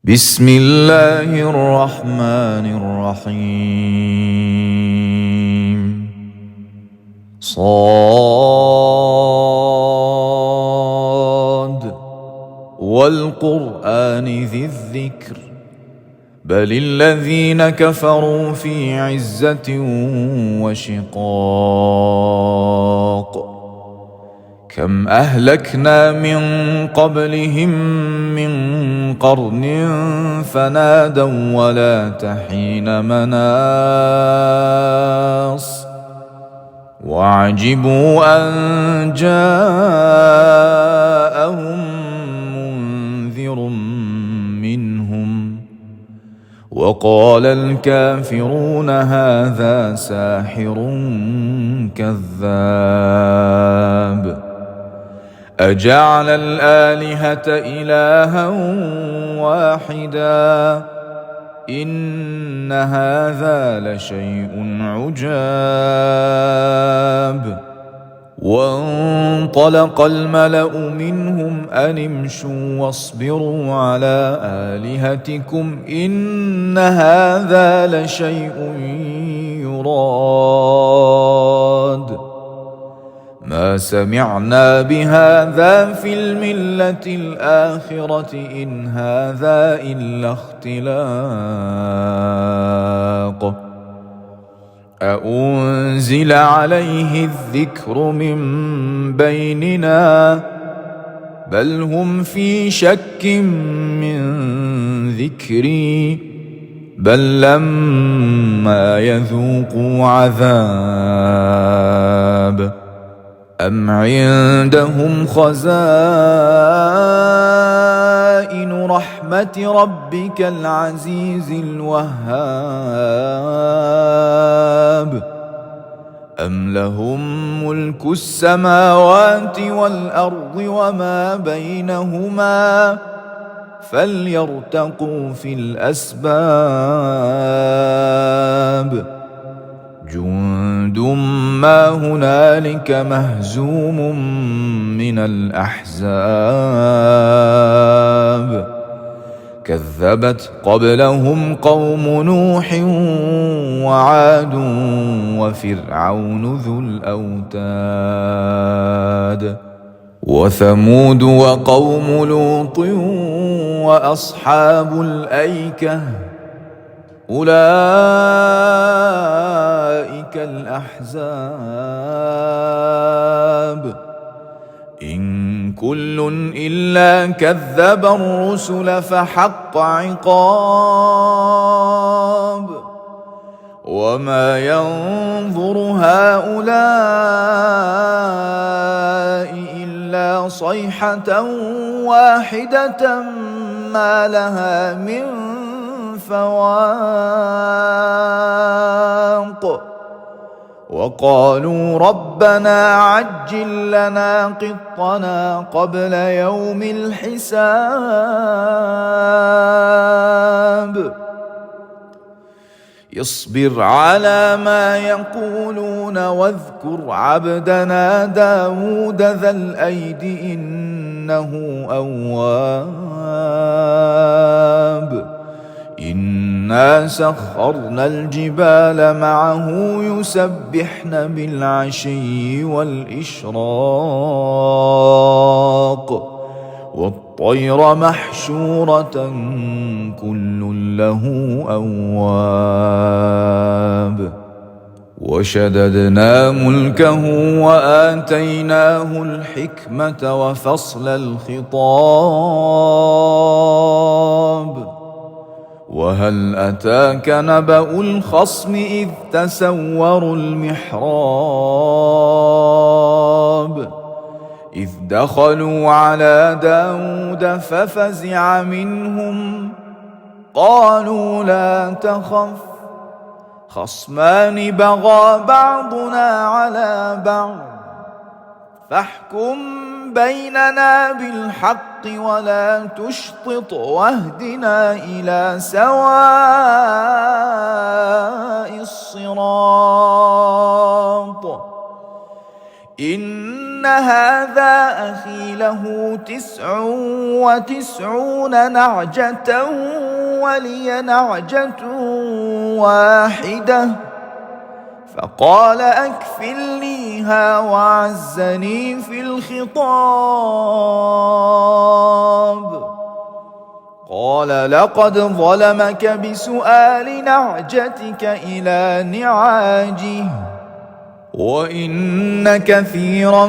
بسم الله الرحمن الرحيم صاد والقرآن ذي الذكر بل الذين كفروا في عزة وشقاق كم أهلكنا من قبلهم من قرن فنادوا ولا تحين مناص وعجبوا أن جاءهم منذر منهم وقال الكافرون هذا ساحر كذاب أجعل الآلهة إلها واحدا إن هذا لشيء عجاب وانطلق الملأ منهم أن امشوا واصبروا على آلهتكم إن هذا لشيء يراد ما سمعنا بهذا في الملة الآخرة إن هذا إلا اختلاق أأنزل عليه الذكر من بيننا بل هم في شك من ذكري بل لما يذوقوا عذاب أم عندهم خزائن رحمة ربك العزيز الوهاب أم لهم ملك السماوات والأرض وما بينهما فليرتقوا في الأسباب جند ما هنالك مهزوم من الأحزاب كذبت قبلهم قوم نوح وعاد وفرعون ذو الأوتاد وثمود وقوم لوط وأصحاب الأيكة أولئك الأحزاب إن كل إلا كذب الرسل فحق عقاب وما ينظر هؤلاء إلا صيحة واحدة ما لها من فواق وقالوا ربنا عجل لنا قطنا قبل يوم الحساب اصبر على ما يقولون واذكر عبدنا داود ذا الأيد إنه أواب إنا سخرنا الجبال معه يسبحن بالعشي والإشراق والطير محشورة كل له أواب وشددنا ملكه وآتيناه الحكمة وفصل الخطاب وهل أتاك نبأ الخصم إذ تسوروا المحراب إذ دخلوا على داود ففزع منهم قالوا لا تخف خصمان بغى بعضنا على بعض فاحكم بيننا بالحق ولا تشطط واهدنا إلى سواء الصراط إن إن هذا أخي له 99 نعجة ولي نعجة واحدة، فقال أكفلنيها وعزني في الخطاب. قال لقد ظلمك بسؤال نعجتك إلى نعاجه، وإن كثيرا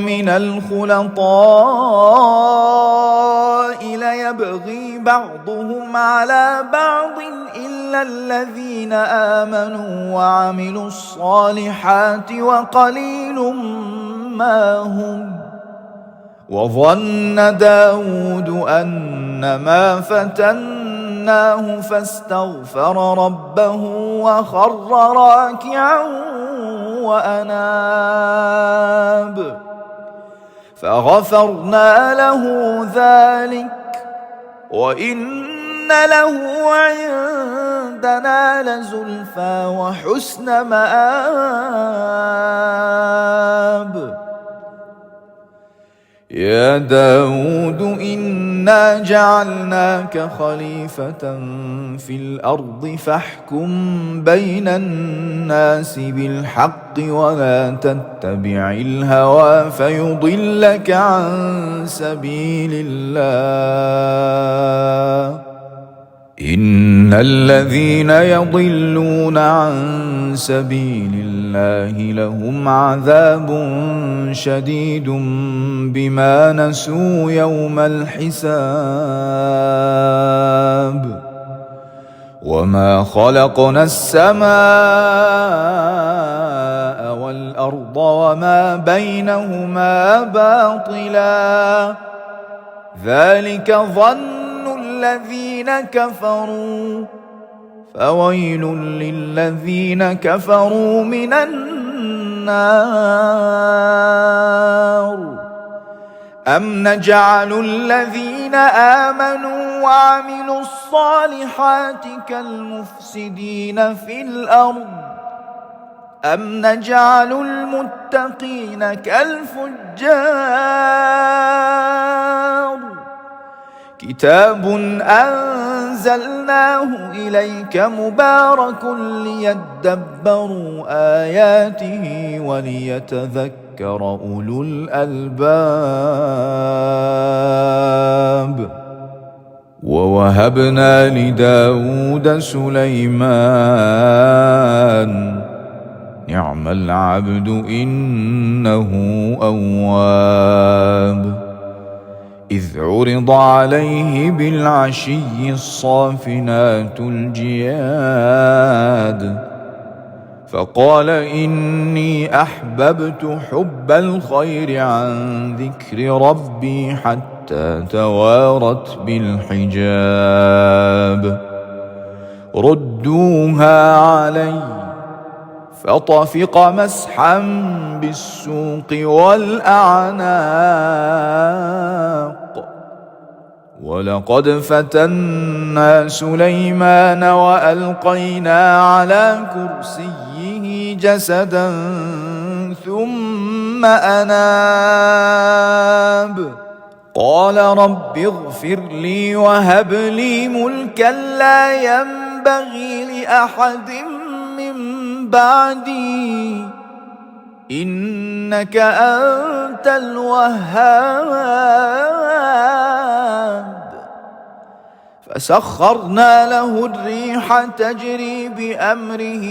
من الخلطاء ليبغي بعضهم على بعض إلا الذين آمنوا وعملوا الصالحات وقليل ما هم. وظن داود أنما فتناه فاستغفر ربه وخر راكعا وأناب، فغفرنا له ذلك وإن له عندنا لزلفى وحسن مآب. يا داود إنا جعلناك خليفة في الأرض فاحكم بين الناس بالحق ولا تتبع الهوى فيضلك عن سبيل الله. إن الذين يضلون عن سبيل الله لهم عذاب شديد بما نسوا يوم الحساب. وما خلقنا السماء والأرض وما بينهما باطلا، ذلك ظن الذين كفروا، فويل للذين كفروا من النار. أم نجعل الذين آمنوا وعملوا الصالحات كالمفسدين في الأرض أم نجعل المتقين كالفجار. كتاب أنزلناه إليك مبارك ليدبروا آياته وليتذكر أولو الألباب. ووهبنا لداود سليمان نعم العبد إنه أواب. إذ عرض عليه بالعشي الصافنات الجياد فقال إني أحببت حب الخير عن ذكر ربي حتى توارت بالحجاب. ردوها علي فطفق مسحا بالسوق والأعناق. ولقد فتنا سليمان وألقينا على كرسيه جسدا ثم أناب. قال رب اغفر لي وهب لي ملكا لا ينبغي لأحد من بعدي إنك أنت الوهاب. فسخرنا له الريح تجري بأمره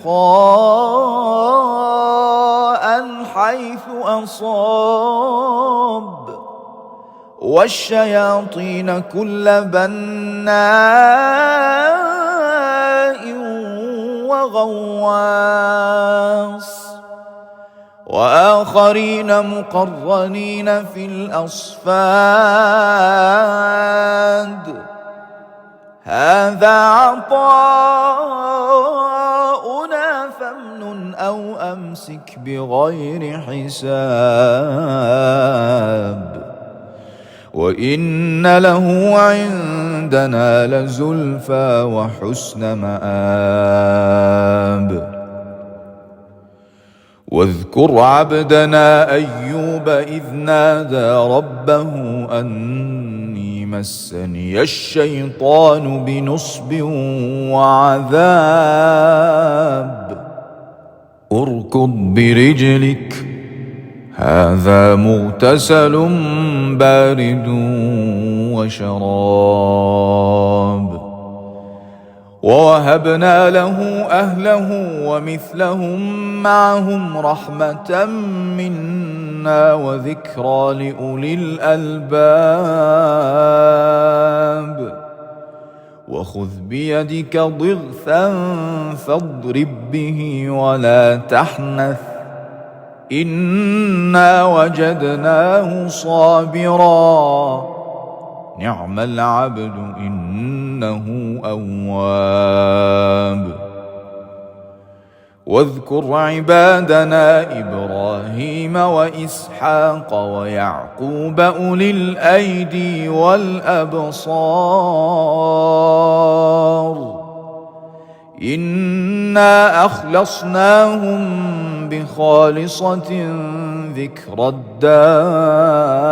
رخاء حيث أصاب والشياطين كل بناء وغواص وآخرين مقرنين في الأصفاد. هذا عطاؤنا فامنن أو أمسك بغير حساب. وإن له عندنا لزلفى وحسن مآب. واذكر عبدنا أيوب إذ نادى ربه أني مسني الشيطان بنصب وعذاب اركض برجلك هذا مغتسل بارد وشراب ووهبنا له أهله ومثلهم معهم رحمة منا وذكرى لأولي الألباب وخذ بيدك ضغثا فاضرب به ولا تحنث إنا وجدناه صابرا نعم العبد إنه أواب واذكر عبادنا إبراهيم وإسحاق ويعقوب أولي الأيدي والأبصار إنا أخلصناهم بخالصة ذكر الدار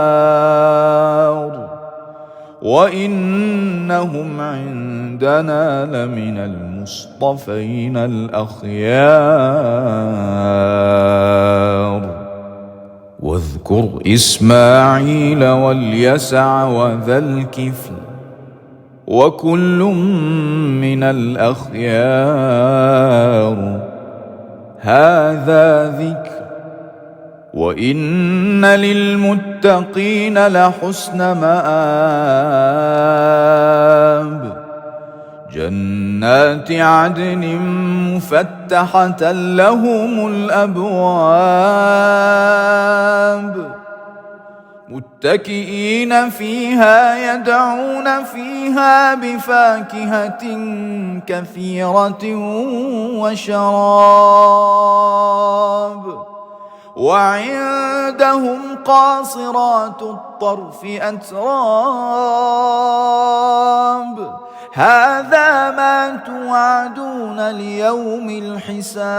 وإنهم عندنا لمن المصطفين الأخيار واذكر إسماعيل واليسع وذا الكفل وكل من الأخيار هذا ذكر وإن للمتقين لحسن مآب جنات عدن مفتحة لهم الأبواب متكئين فيها يدعون فيها بفاكهة كثيرة وشراب وعندهم قاصرات الطرف أتراب هذا ما توعدون ليوم الحساب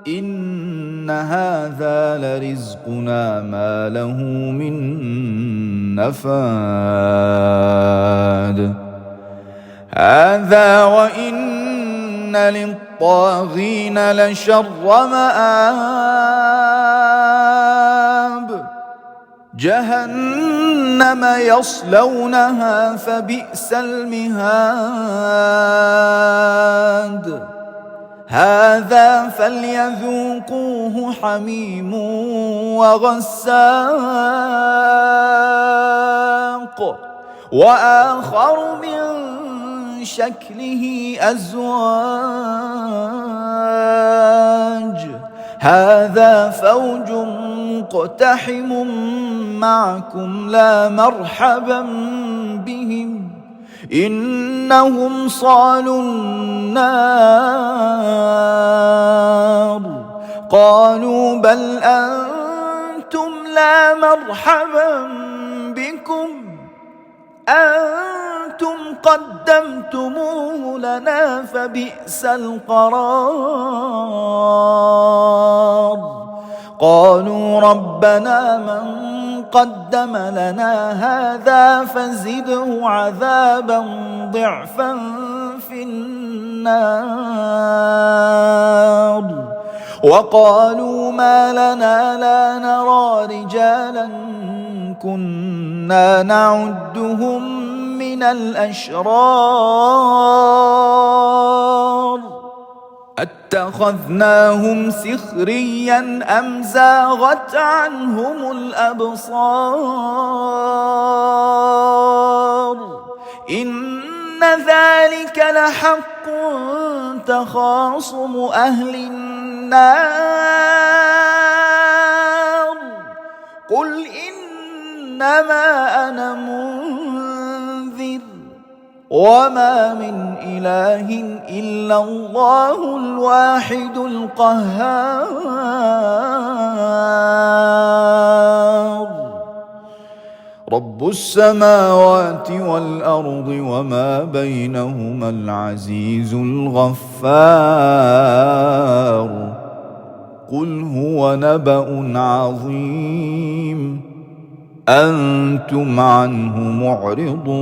إن هذا لرزقنا ما له من نفاد هذا وإن للطاغين لشر مآب جهنم يصلونها فبئس المهاد هذا فليذوقوه حميم وغساق وآخر من شكله أزواج هذا فوج مقتحم معكم لا مرحبا بهم إنهم صالوا النار قالوا بل أنتم لا مرحبا بكم أنتم قدمتموه لنا فبئس القرار قالوا ربنا من قدم لنا هذا فزده عذابا ضعفا في النار وقالوا ما لنا لا نرى رجالا كنا نعدهم من الأشرار اتخذناهم سخريا أم زاغت عنهم الأبصار إن ذلك لحق تخاصم أهل النار قل إنما أنا منذر وما من إله إلا الله الواحد القهار رب السماوات والأرض وما بينهما العزيز الغفار قل هو نبأ عظيم أنتم عنه معرضون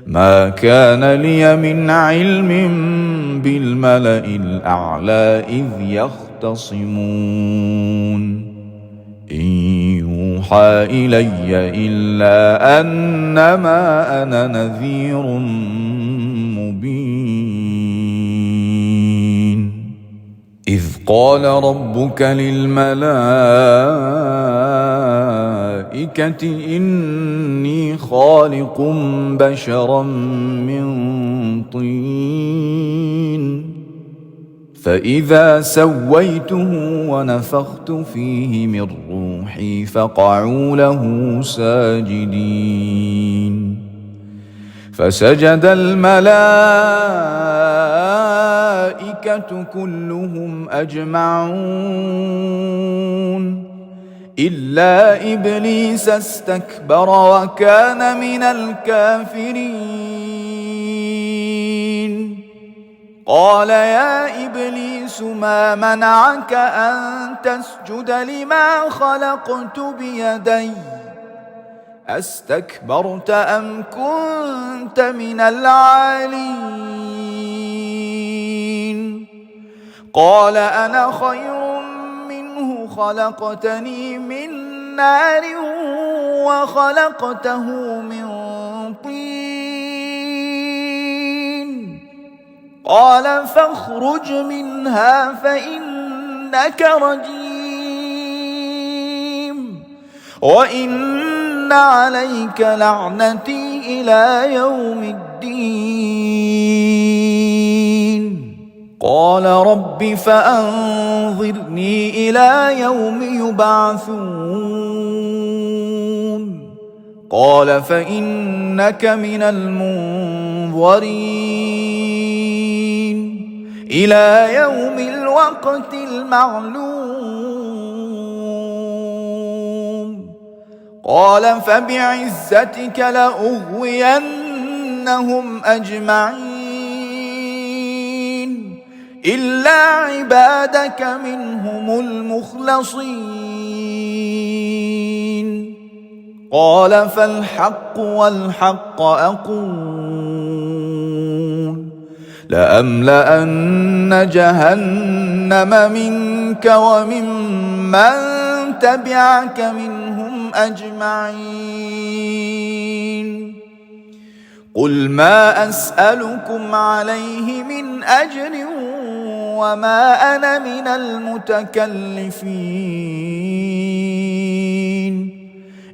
ما كان لي من علم بالملأ الأعلى إذ يختصمون إن يوحى إلي إلا أنما أنا نذير مبين إذ قال ربك للملائكة إني خالق بشرا من طين فإذا سويته ونفخت فيه من روحي فقعوا له ساجدين فسجد الملائكة كلهم أجمعون إلا إبليس استكبر وكان من الكافرين قال يا إبليس ما منعك أن تسجد لما خلقت بيدي أستكبرت أم كنت من العالين قال أنا خير منه خلقتني من نار وخلقته من طين قال فاخرج منها فإنك رجيم وإن عليك لعنتي إلى يوم الدين قال رب فأنظرني إلى يوم يبعثون قال فإنك من المنظرين إلى يوم الوقت المعلوم قال فبعزتك لأغوينهم أجمعين إلا عبادك منهم المخلصين قال فالحق والحق أقول لأملأن جهنم منك وممن تبعك منهم أجمعين قل ما أسألكم عليه من أجر وما أنا من المتكلفين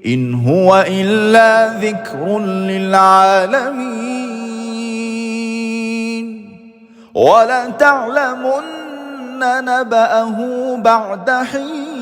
إن هو إلا ذكر للعالمين ولتعلمن نبأه بعد حين